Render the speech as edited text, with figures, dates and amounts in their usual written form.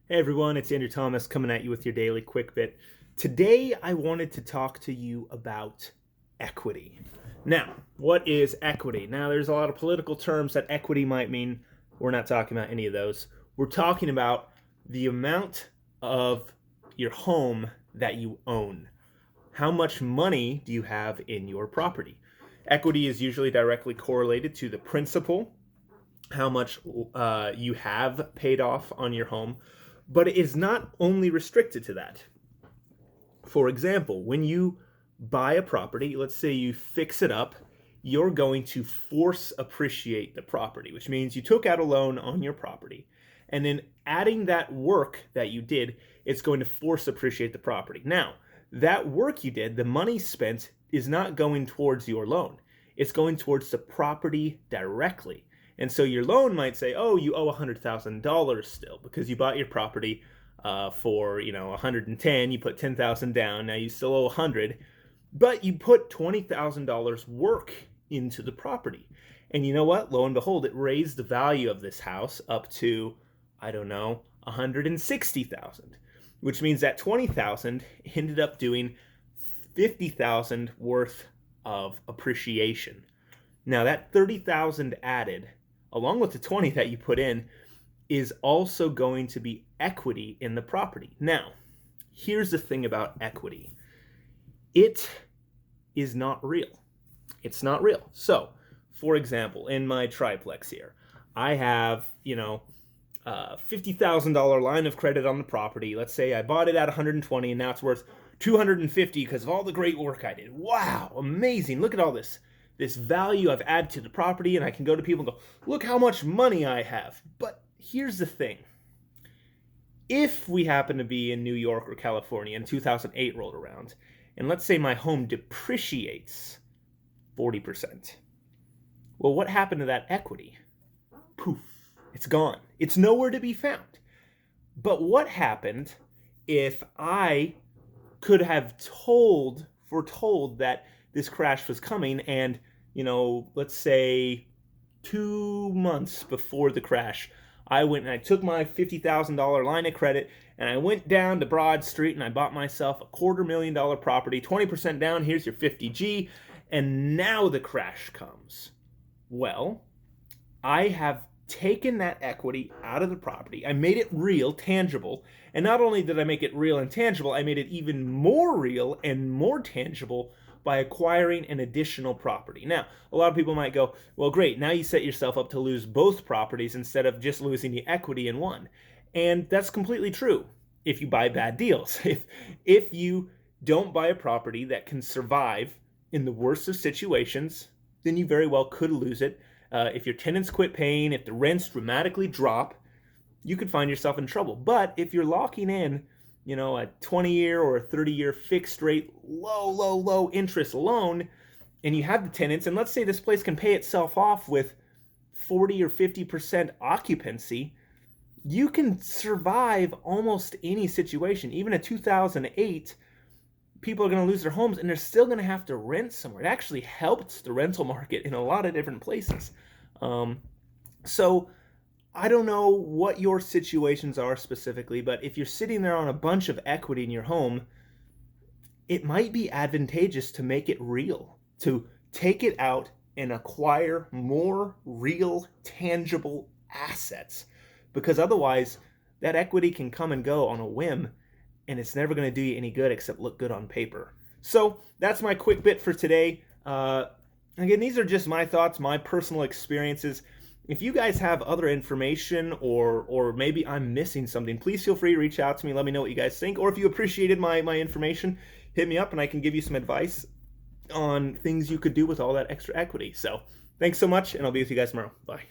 Hey everyone, it's Andrew Thomas coming at you with your daily quick bit. Today I wanted to talk to you about equity. Now, what is equity? Now, there's a lot of political terms that equity might mean. We're not talking about any of those. We're talking about the amount of your home that you own. How much money do you have in your property? Equity is usually directly correlated to the principal, how much you have paid off on your home, but it is not only restricted to that. For example, when you buy a property, let's say you fix it up, you're going to force appreciate the property, which means you took out a loan on your property, and then adding that work that you did, it's going to force appreciate the property. Now, that work you did, the money spent, is not going towards your loan. It's going towards the property directly. And so your loan might say, oh, you owe $100,000 still because you bought your property for 110. You put 10,000 down. Now you still owe 100, but you put $20,000 work into the property. And you know what? Lo and behold, it raised the value of this house up to, I don't know, 160,000, which means that 20,000 ended up doing 50,000 worth of appreciation. Now that 30,000 added, along with the 20 that you put in, is also going to be equity in the property. Now, here's the thing about equity. It is not real. It's not real. So, for example, in my triplex here, I have, $50,000 line of credit on the property. Let's say I bought it at 120 and now it's worth 250 because of all the great work I did. Wow, amazing. Look at all this value I've added to the property, and I can go to people and go, look how much money I have. But here's the thing. If we happen to be in New York or California and 2008 rolled around, and let's say my home depreciates 40%, well, what happened to that equity? Poof, it's gone. It's nowhere to be found. But what happened if I could have foretold that this crash was coming, and let's say 2 months before the crash, I went and I took my $50,000 line of credit and I went down to Broad Street and I bought myself a $250,000 property, 20% down, here's your 50G, and now the crash comes. Well, I have taken that equity out of the property. I made it real, tangible, and not only did I make it real and tangible, I made it even more real and more tangible by acquiring an additional property. Now, a lot of people might go, well, great, now you set yourself up to lose both properties instead of just losing the equity in one. And that's completely true if you buy bad deals. If you don't buy a property that can survive in the worst of situations, then you very well could lose it. If your tenants quit paying, if the rents dramatically drop, you could find yourself in trouble. But if you're locking in a 20-year or a 30-year fixed rate, low interest loan, and you have the tenants, and let's say this place can pay itself off with 40 or 50% occupancy, you can survive almost any situation. Even in 2008, people are going to lose their homes, and they're still going to have to rent somewhere. It actually helped the rental market in a lot of different places. So I don't know what your situations are specifically, but if you're sitting there on a bunch of equity in your home, it might be advantageous to make it real, to take it out and acquire more real, tangible assets, because otherwise that equity can come and go on a whim, and it's never going to do you any good except look good on paper. So that's my quick bit for today. Again, these are just my thoughts, my personal experiences. If you guys have other information or maybe I'm missing something, please feel free to reach out to me. Let me know what you guys think. Or if you appreciated my information, hit me up and I can give you some advice on things you could do with all that extra equity. So thanks so much, and I'll be with you guys tomorrow. Bye.